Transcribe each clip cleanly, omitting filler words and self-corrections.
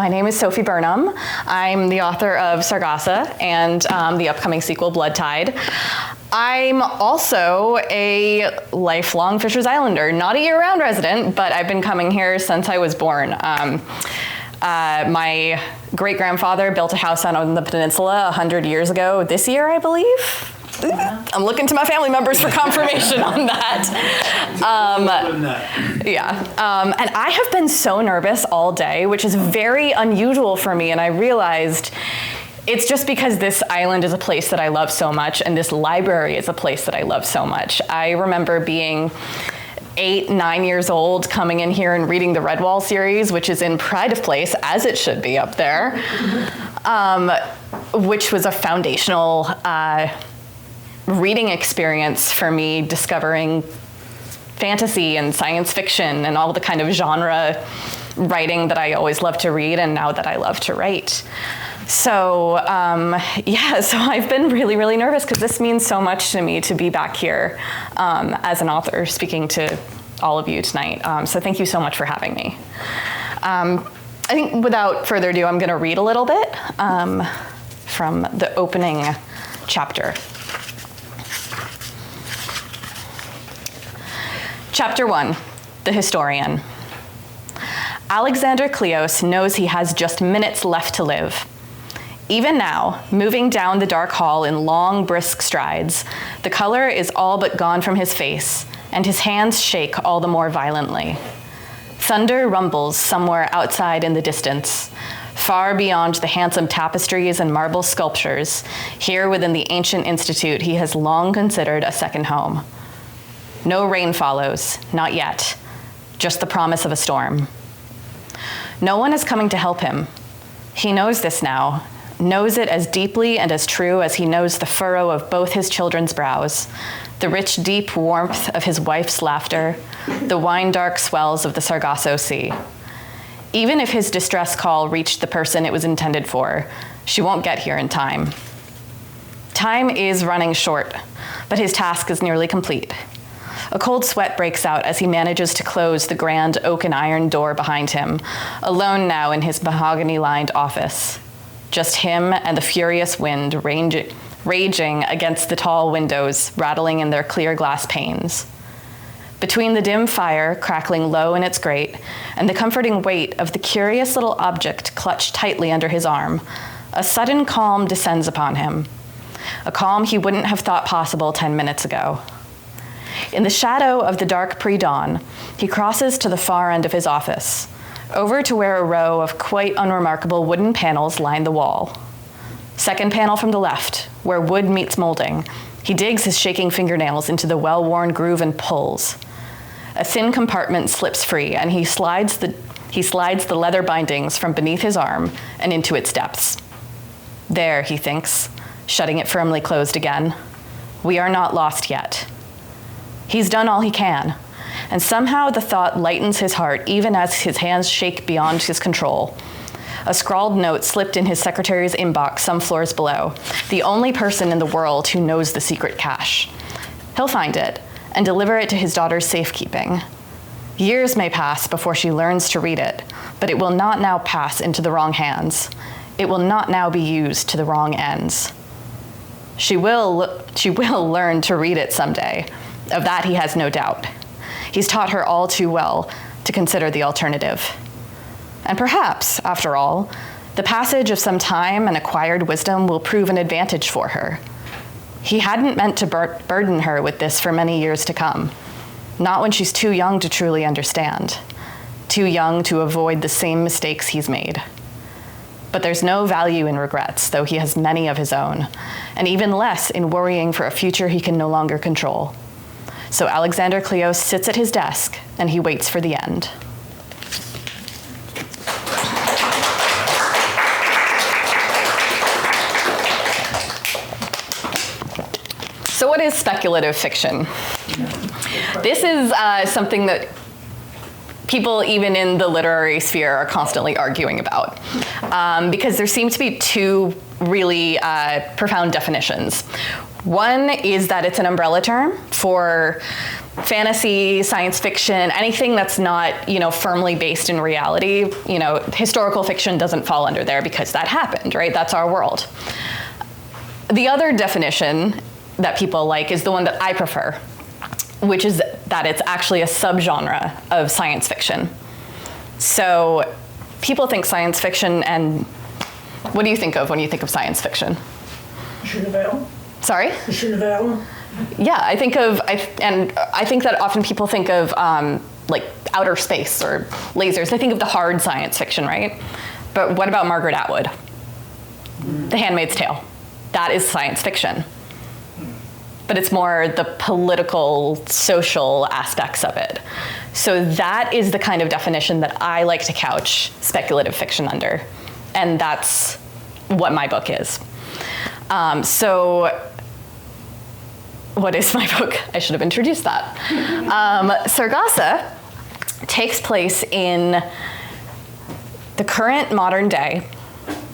My name is Sophie Burnham. I'm the author of Sargassa and the upcoming sequel, Bloodtide. I'm also a lifelong Fisher's Islander, not a year-round resident, but I've been coming here since I was born. My great-grandfather built a house out on the peninsula 100 years ago this year, I believe. I'm looking to my family members for confirmation on that. And I have been so nervous all day, which is very unusual for me, and I realized it's just because this island is a place that I love so much, and this library is a place that I love so much. I remember being 8, 9 years old, coming in here and reading the Redwall series, which is in pride of place, as it should be up there, which was a foundational reading experience for me, discovering fantasy and science fiction and all the kind of genre writing that I always loved to read and now that I love to write. So so I've been really, really nervous because this means so much to me to be back here as an author speaking to all of you tonight. So thank you so much for having me. I think without further ado, I'm going to read a little bit from the opening chapter. Chapter 1, The Historian. Alexander Kleos knows he has just minutes left to live. Even now, moving down the dark hall in long, brisk strides, the color is all but gone from his face, and his hands shake all the more violently. Thunder rumbles somewhere outside in the distance, far beyond the handsome tapestries and marble sculptures. Here within the ancient institute, he has long considered a second home. No rain follows, not yet, just the promise of a storm. No one is coming to help him. He knows this now, knows it as deeply and as true as he knows the furrow of both his children's brows, the rich, deep warmth of his wife's laughter, the wine-dark swells of the Sargasso Sea. Even if his distress call reached the person it was intended for, she won't get here in time. Time is running short, but his task is nearly complete. A cold sweat breaks out as he manages to close the grand oak and iron door behind him, alone now in his mahogany-lined office. Just him and the furious wind raging against the tall windows, rattling in their clear glass panes. Between the dim fire crackling low in its grate and the comforting weight of the curious little object clutched tightly under his arm, a sudden calm descends upon him, a calm he wouldn't have thought possible 10 minutes ago. In the shadow of the dark pre-dawn, he crosses to the far end of his office, over to where a row of quite unremarkable wooden panels line the wall. Second panel from the left, where wood meets molding, he digs his shaking fingernails into the well-worn groove and pulls. A thin compartment slips free, and he slides the leather bindings from beneath his arm and into its depths. There, he thinks, shutting it firmly closed again. We are not lost yet. He's done all he can, and somehow the thought lightens his heart even as his hands shake beyond his control. A scrawled note slipped in his secretary's inbox some floors below, the only person in the world who knows the secret cache. He'll find it and deliver it to his daughter's safekeeping. Years may pass before she learns to read it, but it will not now pass into the wrong hands. It will not now be used to the wrong ends. She will learn to read it someday. Of that he has no doubt. He's taught her all too well to consider the alternative. And perhaps, after all, the passage of some time and acquired wisdom will prove an advantage for her. He hadn't meant to burden her with this for many years to come, not when she's too young to truly understand, too young to avoid the same mistakes he's made. But there's no value in regrets, though he has many of his own, and even less in worrying for a future he can no longer control. So Alexander Kleos sits at his desk, and he waits for the end. So what is speculative fiction? This is something that people even in the literary sphere are constantly arguing about, because there seem to be two really profound definitions. One is that it's an umbrella term for fantasy, science fiction, anything that's not, firmly based in reality, historical fiction doesn't fall under there because that happened, right? That's our world. The other definition that people like is the one that I prefer, which is that it's actually a subgenre of science fiction. So people think science fiction, and what do you think of when you think of science fiction? Novel. Sorry? Novel. Yeah, I think that often people think of like outer space or lasers. They think of the hard science fiction, right? But what about Margaret Atwood? The Handmaid's Tale. That is science fiction. But it's more the political, social aspects of it. So that is the kind of definition that I like to couch speculative fiction under. And that's what my book is. So what is my book? I should have introduced that. Sargassa takes place in the current modern day,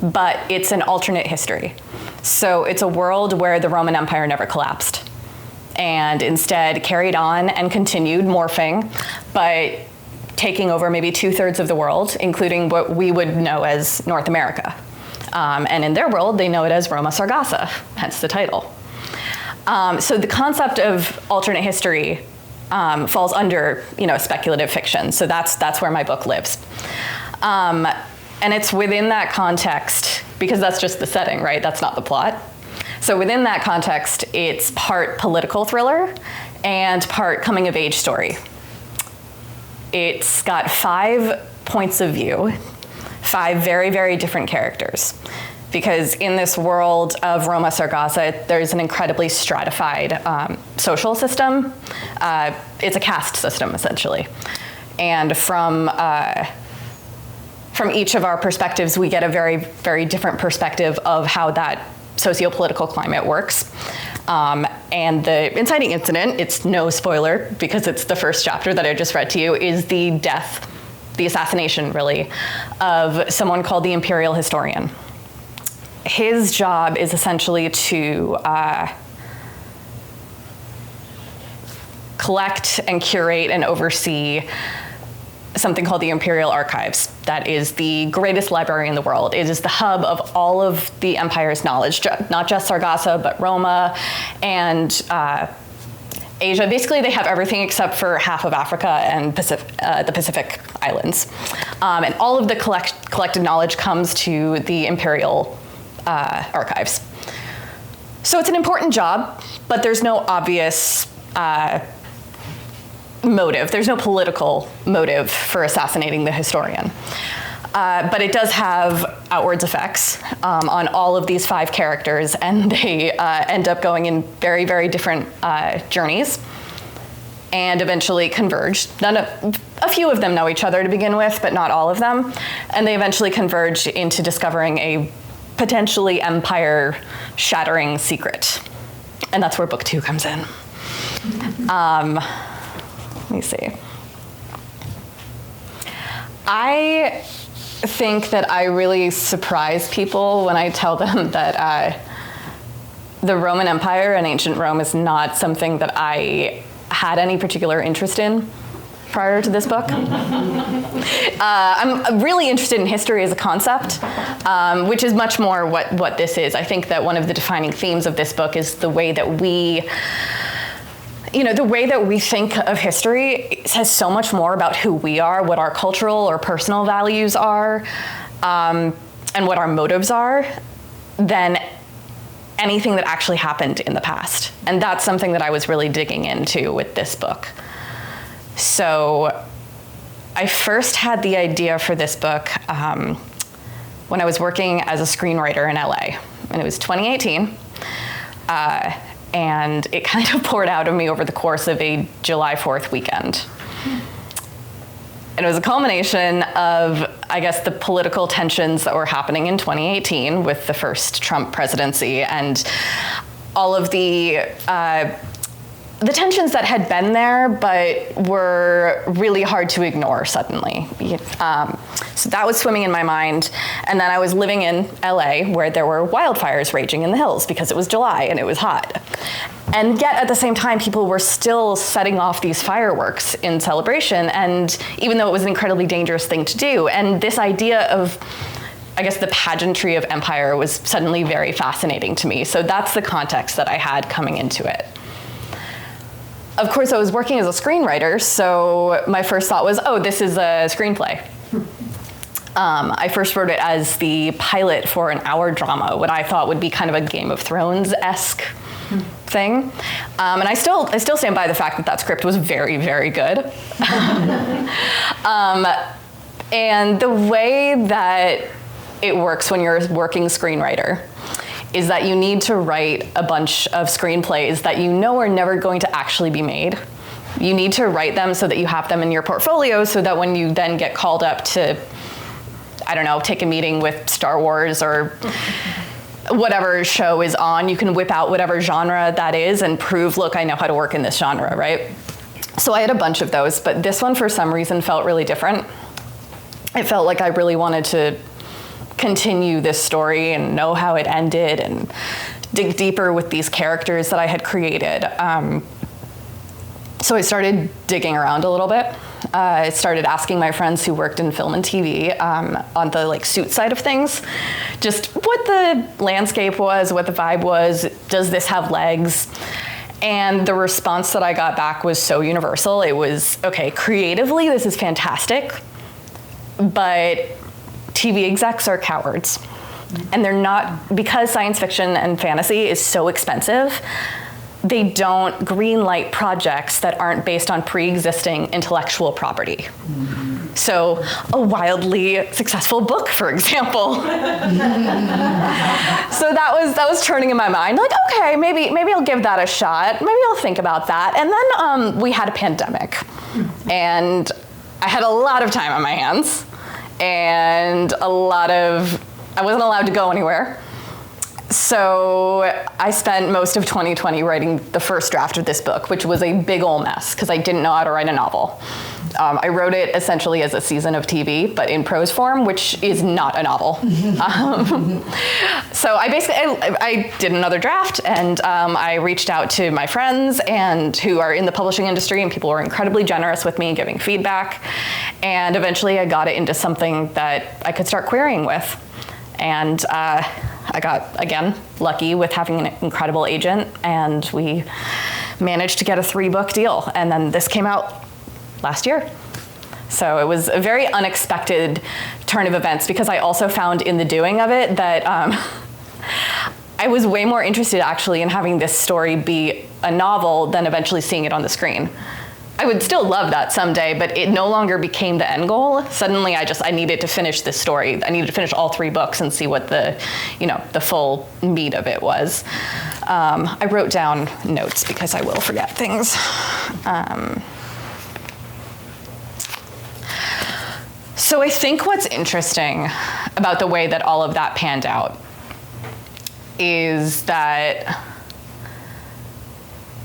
but it's an alternate history. So it's a world where the Roman Empire never collapsed and instead carried on and continued morphing, but taking over maybe 2/3 of the world, including what we would know as North America. And in their world, they know it as Roma Sargassa, hence the title. So the concept of alternate history falls under, speculative fiction. So that's where my book lives. And it's within that context, because that's just the setting, right? That's not the plot. So within that context, it's part political thriller and part coming of age story. It's got 5 points of view, 5 very, very different characters. Because in this world of Roma Sargassa, there's an incredibly stratified social system. It's a caste system, essentially. And from each of our perspectives, we get a very, very different perspective of how that socio-political climate works. And the inciting incident, it's no spoiler because it's the first chapter that I just read to you, is the death, the assassination really, of someone called the Imperial Historian. His job is essentially to collect and curate and oversee something called the Imperial Archives. That is the greatest library in the world. It is the hub of all of the empire's knowledge, not just Sargassa, but Roma and Asia. Basically, they have everything except for half of Africa and the Pacific Islands. And all of the collected knowledge comes to the Imperial Archives. So it's an important job, but there's no obvious motive. There's no political motive for assassinating the historian. But it does have outwards effects on all of these 5 characters, and they end up going in very, very different journeys and eventually converge. A few of them know each other to begin with, but not all of them. And they eventually converge into discovering a potentially empire-shattering secret. And that's where book 2 comes in. Let me see. I think that I really surprise people when I tell them that the Roman Empire and ancient Rome is not something that I had any particular interest in prior to this book. I'm really interested in history as a concept, which is much more what this is. I think that one of the defining themes of this book is the way that we think of history says so much more about who we are, what our cultural or personal values are, and what our motives are, than anything that actually happened in the past. And that's something that I was really digging into with this book. So I first had the idea for this book when I was working as a screenwriter in LA, and it was 2018. And it kind of poured out of me over the course of a July 4th weekend. And it was a culmination of, I guess, the political tensions that were happening in 2018 with the first Trump presidency and all of the tensions that had been there but were really hard to ignore suddenly. So that was swimming in my mind. And then I was living in LA where there were wildfires raging in the hills because it was July and it was hot. And yet at the same time, people were still setting off these fireworks in celebration. And even though it was an incredibly dangerous thing to do, and this idea of, I guess, the pageantry of empire was suddenly very fascinating to me. So that's the context that I had coming into it. Of course, I was working as a screenwriter, so my first thought was, oh, this is a screenplay. I first wrote it as the pilot for an hour drama, what I thought would be kind of a Game of Thrones-esque thing. And I still stand by the fact that that script was very, very good. And the way that it works when you're a working screenwriter is that you need to write a bunch of screenplays that you know are never going to actually be made. You need to write them so that you have them in your portfolio so that when you then get called up to, I don't know, take a meeting with Star Wars or whatever show is on, you can whip out whatever genre that is and prove, look, I know how to work in this genre, right? So I had a bunch of those, but this one for some reason felt really different. It felt like I really wanted to continue this story and know how it ended and dig deeper with these characters that I had created. So I started digging around a little bit. I started asking my friends who worked in film and TV on the suit side of things, just what the landscape was, what the vibe was, does this have legs? And the response that I got back was so universal. It was, okay, creatively, this is fantastic, but TV execs are cowards. And they're not, because science fiction and fantasy is so expensive, they don't greenlight projects that aren't based on pre-existing intellectual property. Mm-hmm. So a wildly successful book, for example. So that was turning in my mind, like, okay, maybe I'll give that a shot. Maybe I'll think about that. And then we had a pandemic, and I had a lot of time on my hands, and I wasn't allowed to go anywhere. So I spent most of 2020 writing the first draft of this book, which was a big ol' mess because I didn't know how to write a novel. I wrote it essentially as a season of TV, but in prose form, which is not a novel. So I did another draft, and I reached out to my friends and who are in the publishing industry, and people were incredibly generous with me, giving feedback. And eventually I got it into something that I could start querying with. And I got, again, lucky with having an incredible agent, and we managed to get a 3-book deal. And then this came out last year. So it was a very unexpected turn of events, because I also found in the doing of it that I was way more interested actually in having this story be a novel than eventually seeing it on the screen. I would still love that someday, but it no longer became the end goal. Suddenly I needed to finish this story. I needed to finish all 3 books and see what the full meat of it was. I wrote down notes because I will forget things. So I think what's interesting about the way that all of that panned out is that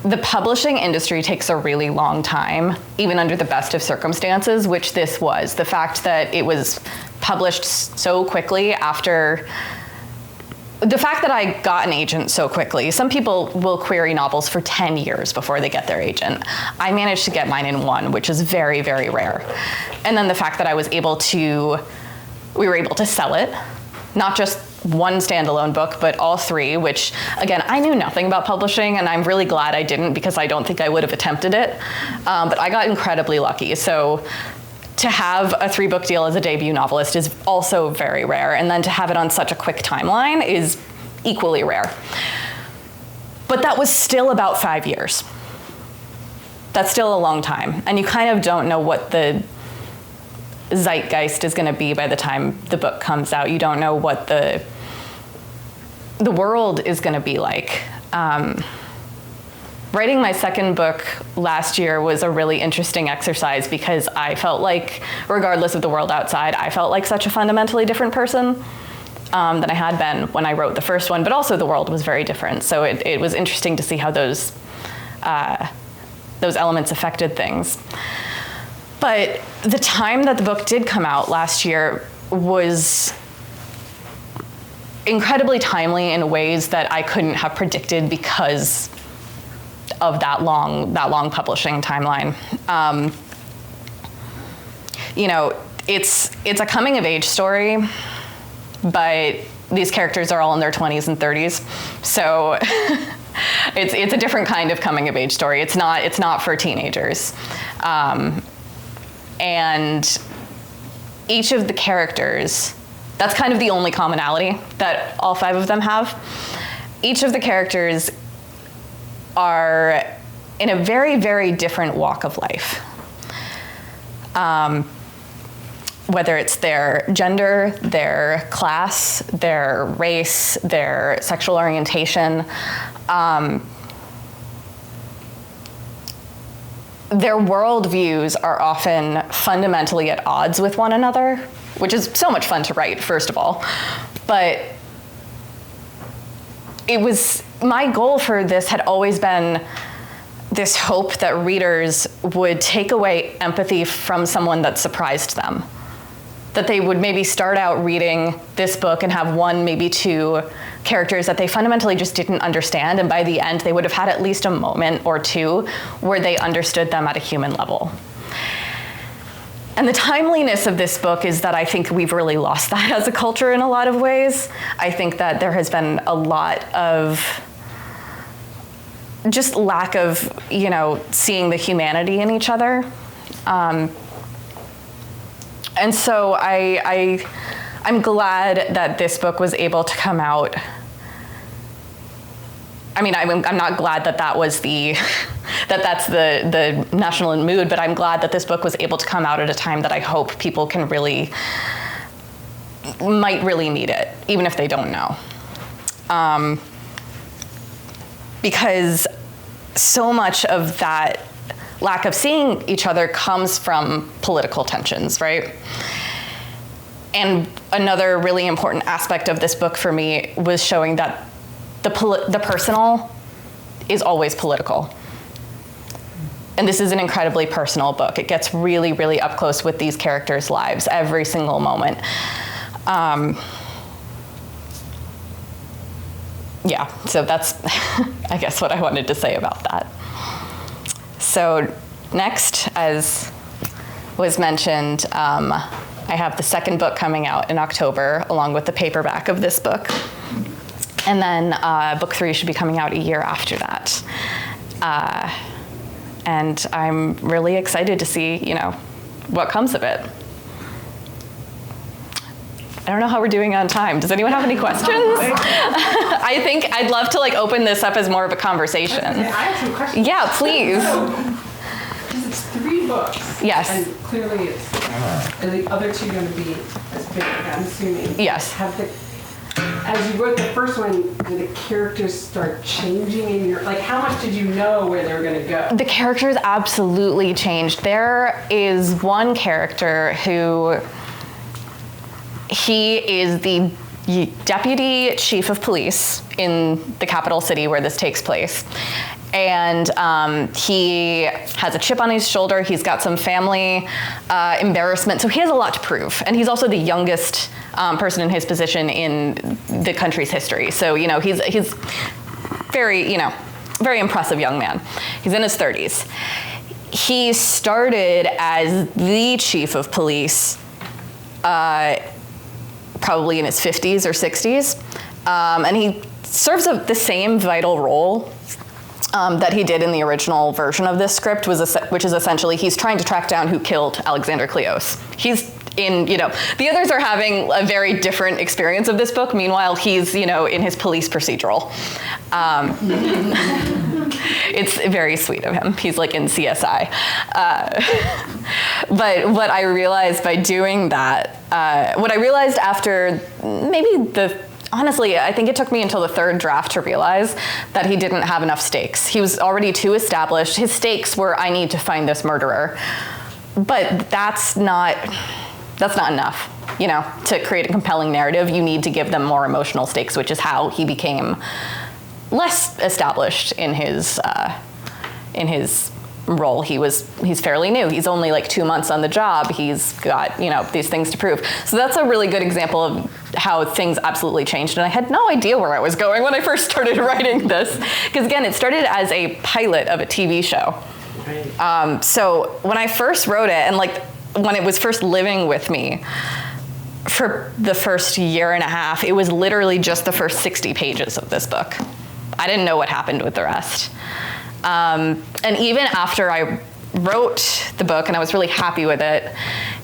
the publishing industry takes a really long time, even under the best of circumstances, which this was. The fact that it was published so quickly after, the fact that I got an agent so quickly. Some people will query novels for 10 years before they get their agent. I managed to get mine in 1, which is very, very rare. And then the fact that we were able to sell it, not just one standalone book, but all 3, which, again, I knew nothing about publishing, and I'm really glad I didn't, because I don't think I would have attempted it. But I got incredibly lucky. So to have a 3-book deal as a debut novelist is also very rare, and then to have it on such a quick timeline is equally rare. But that was still about 5 years. That's still a long time, and you kind of don't know what the zeitgeist is going to be by the time the book comes out. You don't know what the world is going to be like. Writing my 2nd book last year was a really interesting exercise, because I felt like, regardless of the world outside, I felt like such a fundamentally different person than I had been when I wrote the first one, but also the world was very different. So it was interesting to see how those elements affected things. But the time that the book did come out last year was incredibly timely in ways that I couldn't have predicted because of that long publishing timeline. It's a coming of age story, but these characters are all in their 20s and 30s, so it's a different kind of coming of age story. It's not for teenagers, and each of the characters. That's kind of the only commonality that all 5 of them have. Each of the characters are in a very, very different walk of life. Whether it's their gender, their class, their race, their sexual orientation, their worldviews are often fundamentally at odds with one another, which is so much fun to write, first of all. But my goal for this had always been this hope that readers would take away empathy from someone that surprised them. That they would maybe start out reading this book and have 1, maybe 2 characters that they fundamentally just didn't understand, and by the end they would have had at least a moment or 2 where they understood them at a human level. And the timeliness of this book is that I think we've really lost that as a culture in a lot of ways. I think that there has been a lot of just lack of, seeing the humanity in each other. And so I'm glad that this book was able to come out. I mean, I'm not glad that was that's the national mood, but I'm glad that this book was able to come out at a time that I hope people might really need it, even if they don't know. Because so much of that lack of seeing each other comes from political tensions, right? And another really important aspect of this book for me was showing that the personal is always political. And this is an incredibly personal book. It gets really, really up close with these characters' lives every single moment. Yeah, so that's, I guess, what I wanted to say about that. So next, as was mentioned, I have the second book coming out in October, along with the paperback of this book. And then book 3 should be coming out a year after that. And I'm really excited to see, what comes of it. I don't know how we're doing on time. Does anyone have any questions? I think I'd love to open this up as more of a conversation. I have some questions. Yeah, please. Because it's 3 books. Yes. And clearly it's, and the other 2 going to be as big, I'm assuming. Yes. As you wrote the first one, did the characters start changing in your, how much did you know where they were going to go? The characters absolutely changed. There is one character who, he is the deputy chief of police in the capital city where this takes place. And he has a chip on his shoulder. He's got some family embarrassment. So he has a lot to prove. And he's also the youngest person in his position in the country's history. So, he's very, very impressive young man. He's in his 30s. He started as the chief of police probably in his 50s or 60s. And he serves the same vital role that he did in the original version of this script, which is essentially he's trying to track down who killed Alexander Kleos. He's the others are having a very different experience of this book. Meanwhile, he's, in his police procedural. It's very sweet of him. He's in CSI. But what I realized by doing that, what I realized after honestly, I think it took me until the 3rd draft to realize that he didn't have enough stakes. He was already too established. His stakes were, I need to find this murderer. But that's not enough, to create a compelling narrative. You need to give them more emotional stakes, which is how he became less established in his role. He's fairly new. He's only like 2 months on the job. He's got, these things to prove. So that's a really good example of how things absolutely changed. And I had no idea where I was going when I first started writing this. Because again, it started as a pilot of a TV show. Right. So when I first wrote it, and like when it was first living with me, for the first year and a half, it was literally just the first 60 pages of this book. I didn't know what happened with the rest. And even after I wrote the book and I was really happy with it,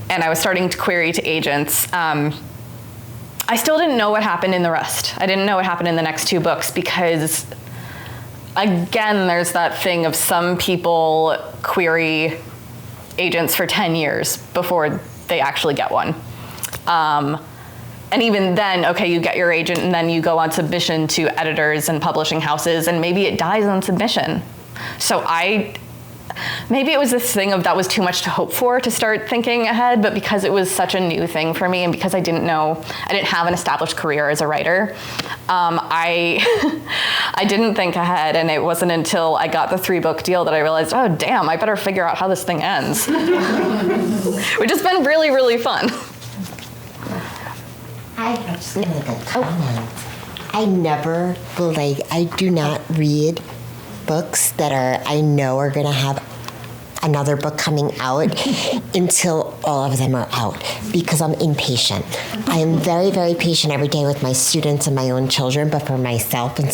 and I was starting to query to agents, I still didn't know what happened in the rest. I didn't know what happened in the next 2 books because, again, there's that thing of some people query agents for 10 years before they actually get one. And even then, okay, you get your agent and then you go on submission to editors and publishing houses, and maybe it dies on submission. So maybe it was this thing of that was too much to hope for to start thinking ahead, but because it was such a new thing for me and because I didn't have an established career as a writer, I didn't think ahead, and it wasn't until I got the 3-book deal that I realized, oh damn, I better figure out how this thing ends. Which has been really, really fun. I'm just gonna make a comment. I do not read books that I know are gonna have another book coming out until all of them are out, because I'm impatient. I am very, very patient every day with my students and my own children, but for myself and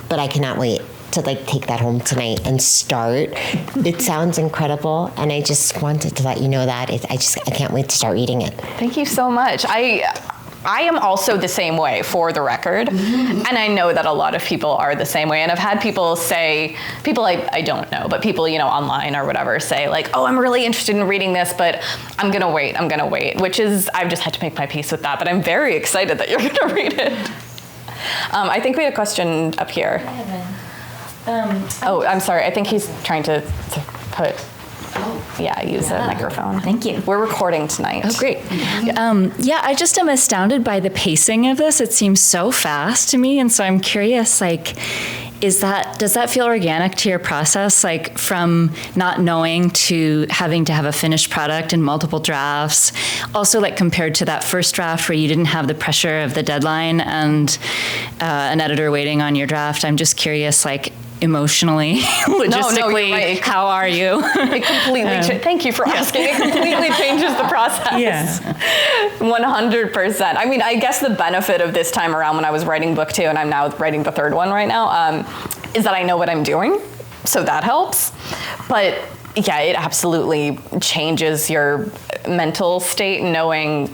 but I cannot wait to take that home tonight and start. It sounds incredible, and I just wanted to let you know that. I can't wait to start reading it. Thank you so much. I am also the same way, for the record, and I know that a lot of people are the same way, and I've had people I don't know, but people, online or whatever say like, oh, I'm really interested in reading this, but I'm gonna wait, which is, I've just had to make my peace with that, but I'm very excited that you're gonna read it. I think we had a question up here. I'm sorry, I think he's trying to put... use a microphone. Thank you. We're recording tonight. Oh, great. I just am astounded by the pacing of this. It seems so fast to me, and so I'm curious, does that feel organic to your process, from not knowing to having to have a finished product in multiple drafts? Also, compared to that first draft where you didn't have the pressure of the deadline and an editor waiting on your draft. I'm just curious, emotionally, logistically, right. How are you? It completely thank you for asking. It completely changes the process. Yeah. 100%. I mean, I guess the benefit of this time around when I was writing book 2, and I'm now writing the 3rd one right now, is that I know what I'm doing, so that helps. But yeah, it absolutely changes your mental state knowing,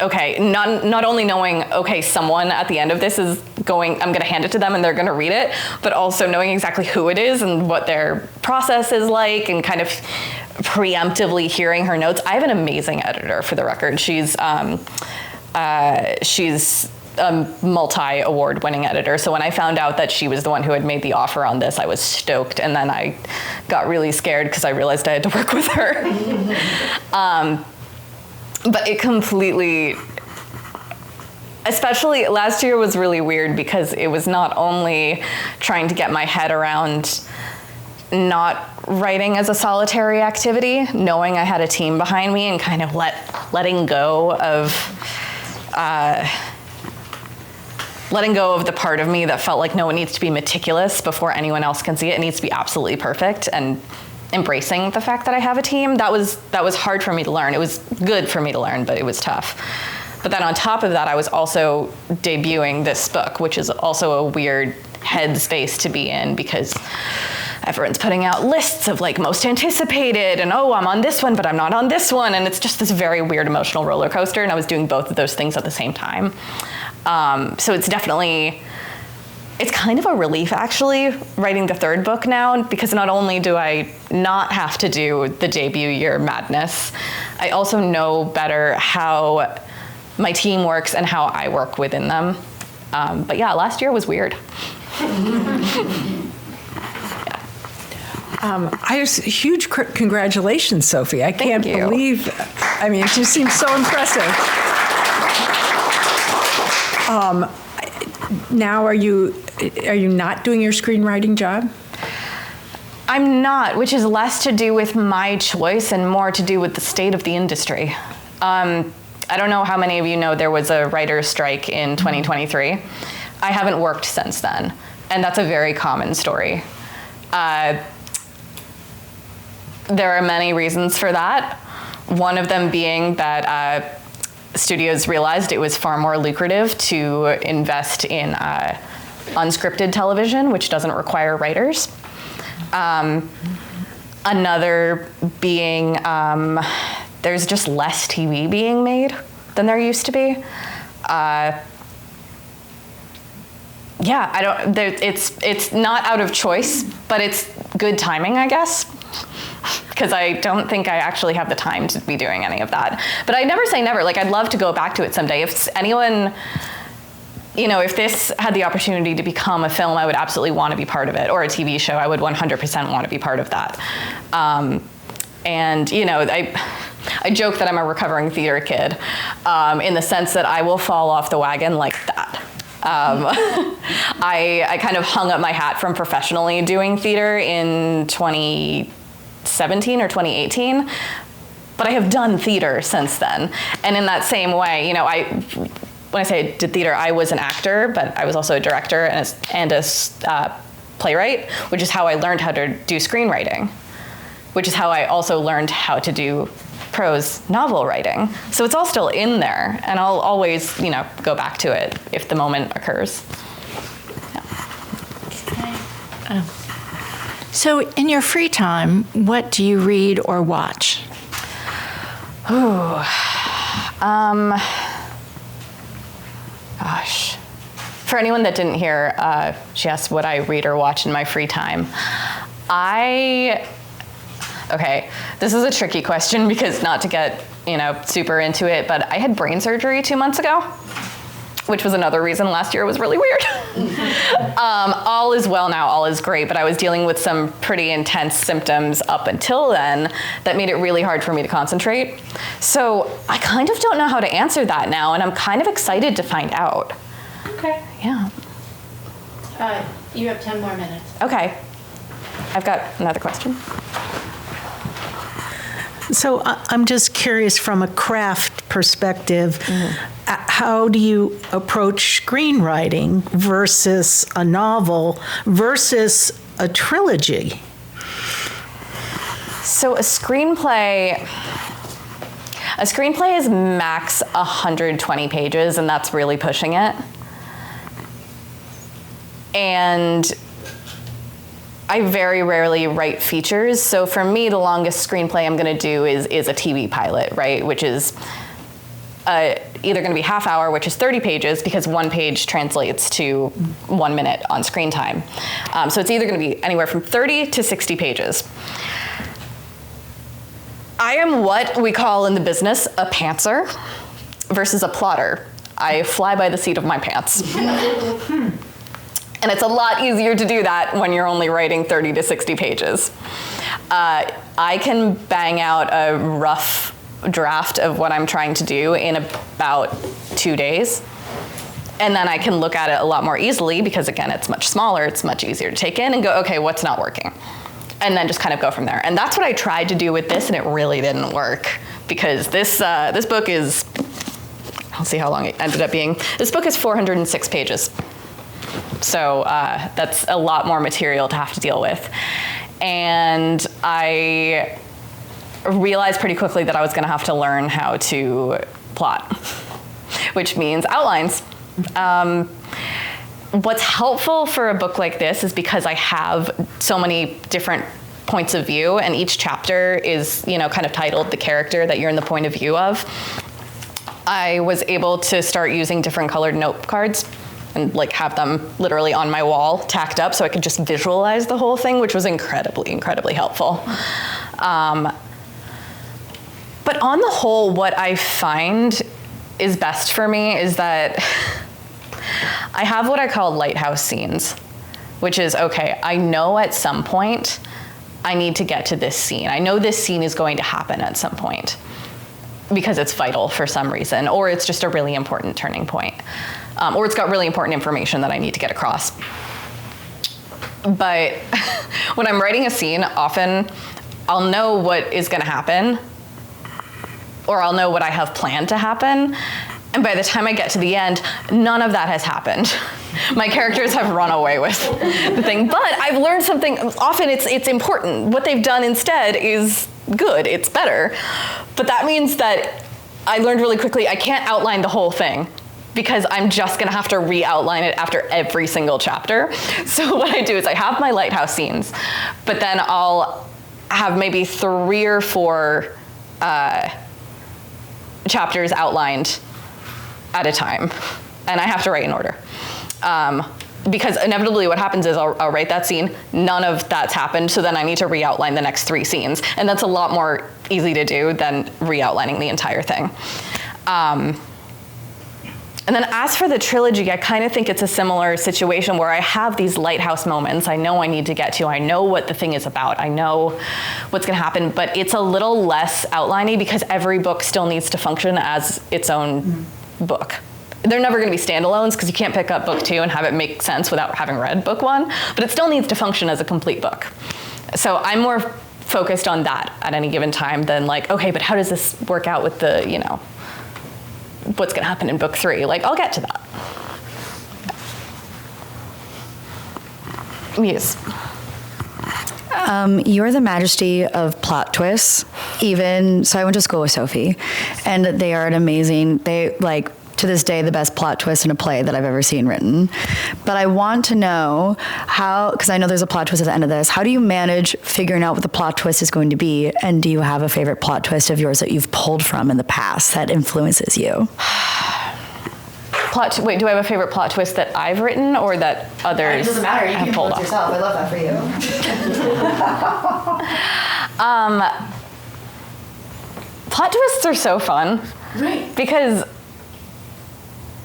okay, not only knowing, okay, someone at the end of this is I'm going to hand it to them and they're going to read it, but also knowing exactly who it is and what their process is like, and kind of preemptively hearing her notes. I have an amazing editor, for the record. She's a multi-award winning editor. So when I found out that she was the one who had made the offer on this, I was stoked. And then I got really scared because I realized I had to work with her. But it completely, especially last year was really weird because it was not only trying to get my head around not writing as a solitary activity, knowing I had a team behind me, and kind of letting go of the part of me that felt like, no, it needs to be meticulous before anyone else can see it. It needs to be absolutely perfect, and embracing the fact that I have a team. That was hard for me to learn. It was good for me to learn, but it was tough. But then on top of that, I was also debuting this book, which is also a weird headspace to be in, because everyone's putting out lists of most anticipated, and oh, I'm on this one, but I'm not on this one. And it's just this very weird emotional roller coaster. And I was doing both of those things at the same time. So it's kind of a relief, actually, writing the 3rd book now, because not only do I not have to do the debut year madness, I also know better how my team works and how I work within them. But yeah, last year was weird. Huge congratulations, Sophie. I can't believe, it just seems so impressive. Now, are you not doing your screenwriting job? I'm not, which is less to do with my choice and more to do with the state of the industry. I don't know how many of you know there was a writer's strike in 2023. I haven't worked since then, and that's a very common story. There are many reasons for that. One of them being that studios realized it was far more lucrative to invest in unscripted television, which doesn't require writers. Another being there's just less TV being made than there used to be. It's not out of choice, but it's good timing, I guess, because I don't think I actually have the time to be doing any of that. But I never say never. Like, I'd love to go back to it someday. If anyone, if this had the opportunity to become a film, I would absolutely want to be part of it, or a TV show. I would 100% want to be part of that. I joke that I'm a recovering theater kid, in the sense that I will fall off the wagon like that. I kind of hung up my hat from professionally doing theater in 2017 or 2018, but I have done theater since then. And in that same way, when I say I did theater, I was an actor, but I was also a director and a playwright, which is how I learned how to do screenwriting, which is how I also learned how to do prose novel writing. So it's all still in there, and I'll always, go back to it if the moment occurs. Yeah. So in your free time, what do you read or watch? Gosh. For anyone that didn't hear, she asked what I read or watch in my free time. Okay, this is a tricky question because not to get, super into it, but I had brain surgery 2 months ago, which was another reason last year was really weird. All is well now, all is great, but I was dealing with some pretty intense symptoms up until then that made it really hard for me to concentrate. So I kind of don't know how to answer that now, and I'm kind of excited to find out. Okay. Yeah. You have 10 more minutes. Okay. I've got another question. So I'm just curious from a craft perspective, how do you approach screenwriting versus a novel versus a trilogy? So a screenplay is max 120 pages, and that's really pushing it. And I very rarely write features, so for me, the longest screenplay I'm going to do is a TV pilot, right? Which is either going to be half hour, which is 30 pages, because one page translates to 1 minute on screen time. So it's either going to be anywhere from 30 to 60 pages. I am what we call in the business a pantser versus a plotter. I fly by the seat of my pants. And it's a lot easier to do that when you're only writing 30 to 60 pages. I can bang out a rough draft of what I'm trying to do in about 2 days. And then I can look at it a lot more easily because, again, it's much smaller, it's much easier to take in and go, okay, what's not working? And then just kind of go from there. And that's what I tried to do with this, and it really didn't work because this book is, I'll see how long it ended up being. This book is 406 pages. So that's a lot more material to have to deal with. And I realized pretty quickly that I was going to have to learn how to plot, which means outlines. What's helpful for a book like this is because I have so many different points of view, and each chapter is, kind of titled the character that you're in the point of view of. I was able to start using different colored note cards and have them literally on my wall tacked up so I could just visualize the whole thing, which was incredibly, incredibly helpful. But on the whole, what I find is best for me is that I have what I call lighthouse scenes, which is, okay, I know at some point I need to get to this scene. I know this scene is going to happen at some point because it's vital for some reason, or it's just a really important turning point. Or it's got really important information that I need to get across. But when I'm writing a scene, often I'll know what is going to happen, or I'll know what I have planned to happen. And by the time I get to the end, none of that has happened. My characters have run away with the thing. But I've learned something. Often it's important. What they've done instead is good. It's better. But that means that I learned really quickly I can't outline the whole thing, because I'm just gonna have to re-outline it after every single chapter. So what I do is I have my lighthouse scenes, but then I'll have maybe 3 or 4 chapters outlined at a time, and I have to write in order. Because inevitably what happens is I'll write that scene, none of that's happened, so then I need to re-outline the next 3 scenes, and that's a lot more easy to do than re-outlining the entire thing. And then as for the trilogy, I kind of think it's a similar situation where I have these lighthouse moments I know I need to get to. I know what the thing is about. I know what's going to happen, but it's a little less outliney because every book still needs to function as its own book. They're never going to be standalones because you can't pick up book 2 and have it make sense without having read book 1, but it still needs to function as a complete book. So I'm more focused on that at any given time than like, okay, but how does this work out with the, you know, what's going to happen in book 3? Like, I'll get to that. Yes. You're the majesty of plot twists. So I went to school with Sophie, and they are to this day, the best plot twist in a play that I've ever seen written. But I want to know how, because I know there's a plot twist at the end of this, how do you manage figuring out what the plot twist is going to be? And do you have a favorite plot twist of yours that you've pulled from in the past that influences you? Wait, do I have a favorite plot twist that I've written or that others It doesn't matter. You have can pulled pull it off? yourself. I love that for you. Plot twists are so fun. Right. Because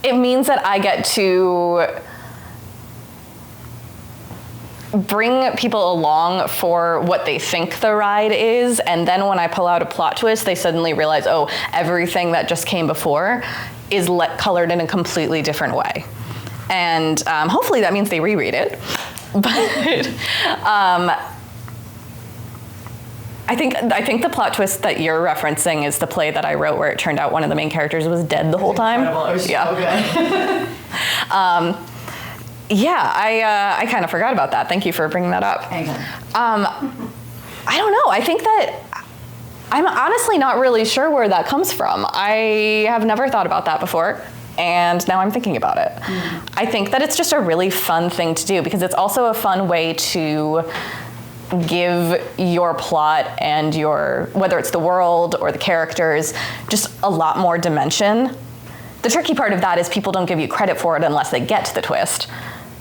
it means that I get to bring people along for what they think the ride is, and then when I pull out a plot twist, they suddenly realize, oh, everything that just came before is colored in a completely different way. And hopefully that means they reread it. But I think the plot twist that you're referencing is the play that I wrote where it turned out one of the main characters was dead the whole time. Incredible. It was so good. I kind of forgot about that. Thank you for bringing that up. I don't know. I think that I'm honestly not really sure where that comes from. I have never thought about that before, and now I'm thinking about it. I think that it's just a really fun thing to do because it's also a fun way to give your plot and whether it's the world or the characters, just a lot more dimension. The tricky part of that is people don't give you credit for it unless they get to the twist.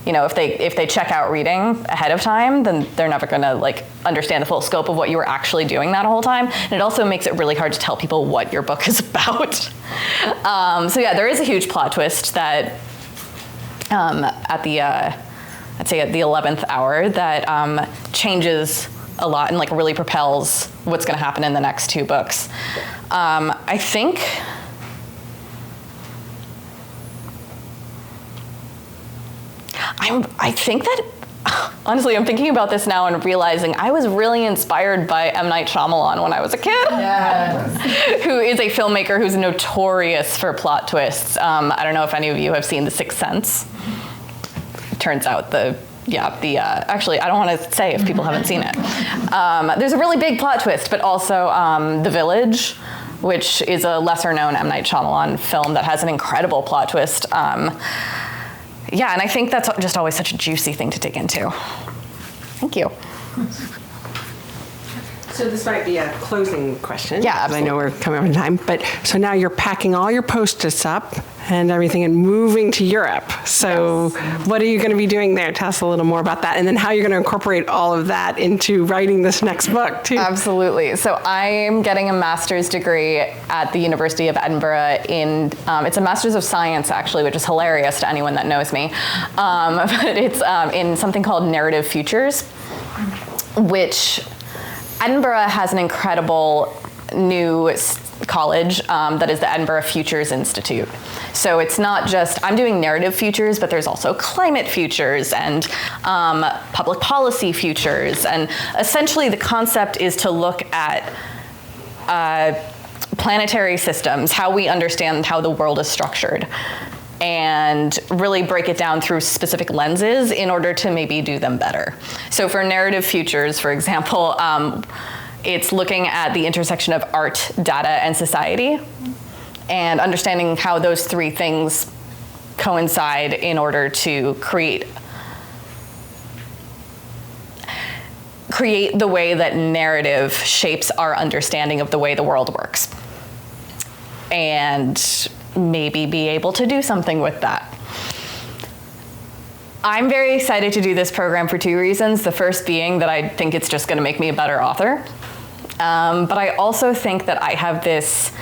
You know, if they check out reading ahead of time, then they're never gonna understand the full scope of what you were actually doing that whole time. And it also makes it really hard to tell people what your book is about. So yeah, there is a huge plot twist that at the 11th hour that changes a lot and really propels what's gonna happen in the next 2 books. I think that, honestly, I'm thinking about this now and realizing I was really inspired by M. Night Shyamalan when I was a kid. Yes. Who is a filmmaker who's notorious for plot twists. I don't know if any of you have seen The Sixth Sense. Turns out actually, I don't want to say if people haven't seen it. There's a really big plot twist, but also The Village, which is a lesser known M. Night Shyamalan film that has an incredible plot twist. Yeah, and I think that's just always such a juicy thing to dig into. Thank you. So this might be a closing question. Yeah, absolutely. I know we're coming over time, but so now you're packing all your Post-its up and everything and moving to Europe. So What are you going to be doing there? Tell us a little more about that, and then how you're going to incorporate all of that into writing this next book, too. Absolutely. So I'm getting a master's degree at the University of Edinburgh in, it's a master's of science, actually, which is hilarious to anyone that knows me. But it's in something called narrative futures, which Edinburgh has an incredible new college that is the Edinburgh Futures Institute. So it's not just, I'm doing narrative futures, but there's also climate futures and public policy futures. And essentially the concept is to look at planetary systems, how we understand how the world is structured, and really break it down through specific lenses in order to maybe do them better. So for narrative futures, for example, it's looking at the intersection of art, data, and society, and understanding how those three things coincide in order to create the way that narrative shapes our understanding of the way the world works, and maybe be able to do something with that. I'm very excited to do this program for two reasons. The first being that I think it's just going to make me a better author. But I also think that I have this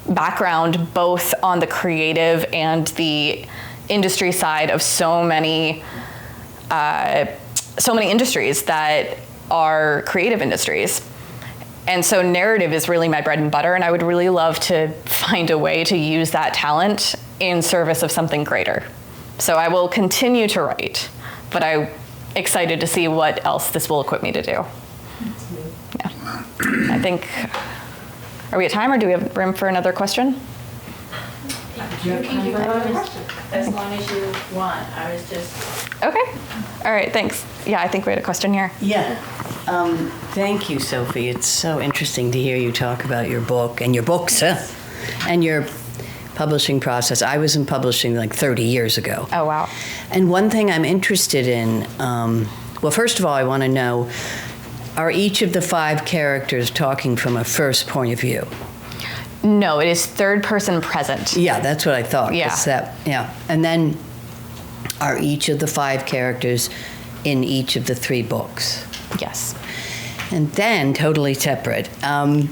background both on the creative and the industry side of so many industries that are creative industries. And so narrative is really my bread and butter, and I would really love to find a way to use that talent in service of something greater. So I will continue to write, but I'm excited to see what else this will equip me to do. Yeah. I think, are we at time, or do we have room for another question? As long as you want. I was just... Okay. All right, thanks. Yeah, I think we had a question here. Yeah. Thank you, Sophie. It's so interesting to hear you talk about your book and your books and your publishing process. I was in publishing like 30 years ago. Oh, wow. And one thing I'm interested in, well, first of all, I want to know, are each of the 5 characters talking from a first point of view? No, it is third person present. Yeah, that's what I thought. Yeah. Yeah. And then are each of the 5 characters in each of the 3 books? Yes. And then, totally separate, I've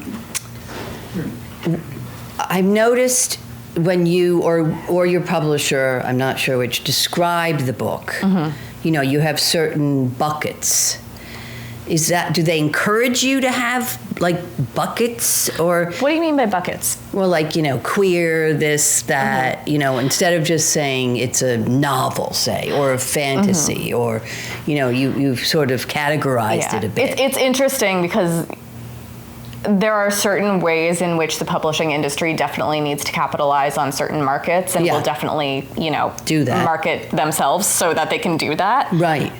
noticed when you or your publisher, I'm not sure which, describe the book, you know, you have certain buckets. Do they encourage you to have like buckets, or? What do you mean by buckets? Well, like, you know, queer, this, that, you know, instead of just saying it's a novel, say, or a fantasy, or, you know, you've sort of categorized it a bit. It's interesting because there are certain ways in which the publishing industry definitely needs to capitalize on certain markets, and will definitely, you know, do that, market themselves so that they can do that. Right.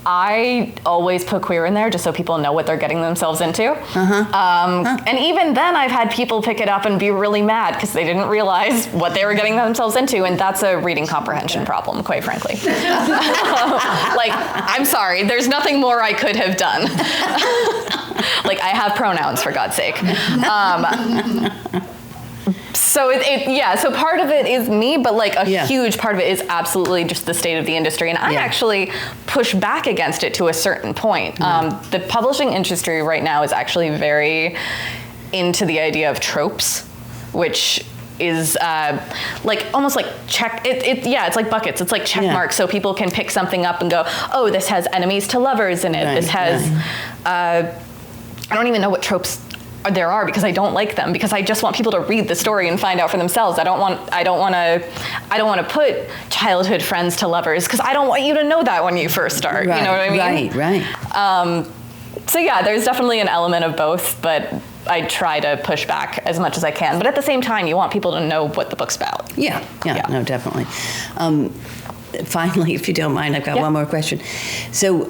I always put queer in there just so people know what they're getting themselves into. And even then I've had people pick it up and be really mad because they didn't realize what they were getting themselves into, and that's a reading comprehension problem, quite frankly. Like, I'm sorry, there's nothing more I could have done. Like, I have pronouns, for God's sake. So so part of it is me, but like a huge part of it is absolutely just the state of the industry. And I actually push back against it to a certain point. The publishing industry right now is actually very into the idea of tropes, which is like almost like it's like buckets. It's like check marks, so people can pick something up and go, oh, this has enemies to lovers in it. This has I don't even know what tropes there are, because I don't like them, because I just want people to read the story and find out for themselves. I don't want to put childhood friends to lovers, because I don't want you to know that when you first start. Right, you know what I mean? Right. So yeah, there's definitely an element of both, but I try to push back as much as I can. But at the same time, you want people to know what the book's about. Yeah, no, definitely. Finally, if you don't mind, I've got one more question. So,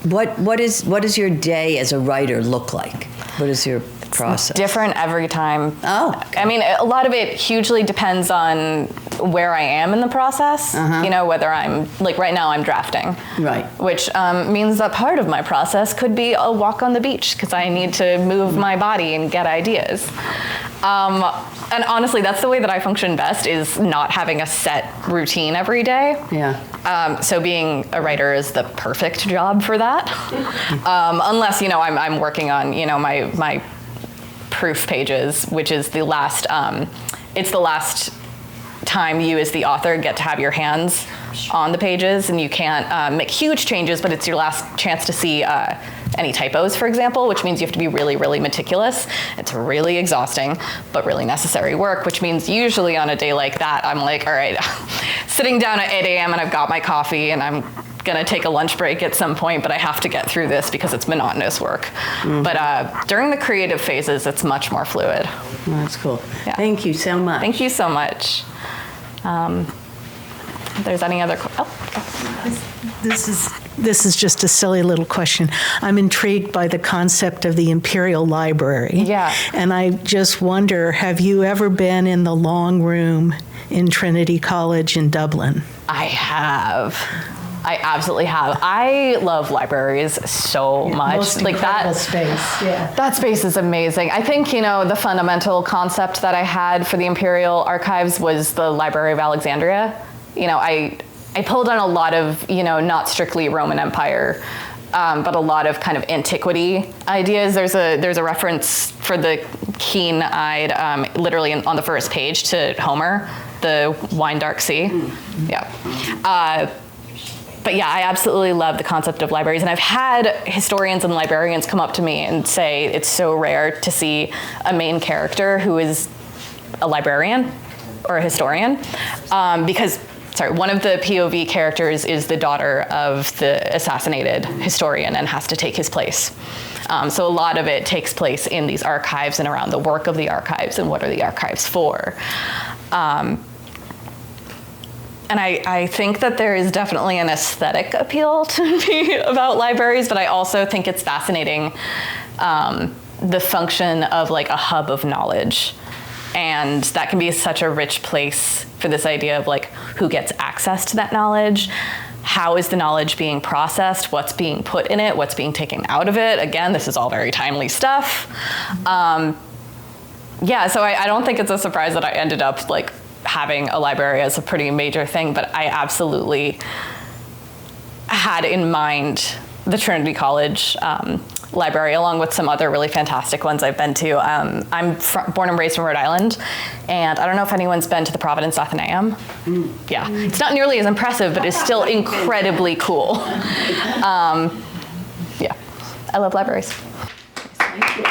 what is your day as a writer look like? What is your process? It's different every time. Oh. Okay. I mean, a lot of it hugely depends on where I am in the process. You know, whether I'm, like right now I'm drafting. Right. Which means that part of my process could be a walk on the beach, because I need to move my body and get ideas. And honestly, that's the way that I function best, is not having a set routine every day. Yeah. So being a writer is the perfect job for that. Unless, you know, I'm working on, you know, my proof pages, which is the last, it's the last time you as the author get to have your hands on the pages, and you can't make huge changes, but it's your last chance to see any typos, for example, which means you have to be really, really meticulous. It's really exhausting, but really necessary work, which means usually on a day like that, I'm like, all right, sitting down at 8 a.m. and I've got my coffee and I'm gonna take a lunch break at some point, but I have to get through this because it's monotonous work. Mm-hmm. But during the creative phases, it's much more fluid. Well, that's cool. Yeah. Thank you so much. Thank you so much. If there's any other, This is just a silly little question. I'm intrigued by the concept of the Imperial Library. Yeah. And I just wonder, have you ever been in the long room in Trinity College in Dublin? I have. I absolutely have. I love libraries so much. Most like incredible that space. Yeah. That space is amazing. I think, the fundamental concept that I had for the Imperial Archives was the Library of Alexandria. I pulled on a lot of, not strictly Roman Empire, but a lot of kind of antiquity ideas. There's a reference for the keen-eyed, literally on the first page, to Homer, the wine dark sea. Mm-hmm. Yeah. But yeah, I absolutely love the concept of libraries. And I've had historians and librarians come up to me and say it's so rare to see a main character who is a librarian or a historian, because one of the POV characters is the daughter of the assassinated historian and has to take his place. So a lot of it takes place in these archives and around the work of the archives and what are the archives for. And I think that there is definitely an aesthetic appeal to me about libraries, but I also think it's fascinating the function of like a hub of knowledge. And that can be such a rich place for this idea of like who gets access to that knowledge, how is the knowledge being processed, what's being put in it, what's being taken out of it. Again, this is all very timely stuff. Yeah, so I don't think it's a surprise that I ended up like having a library as a pretty major thing, but I absolutely had in mind the Trinity College library, along with some other really fantastic ones I've been to. I'm born and raised from Rhode Island, and I don't know if anyone's been to the Providence Athenaeum. Yeah, it's not nearly as impressive, but it's still incredibly cool. Yeah, I love libraries. Thank you.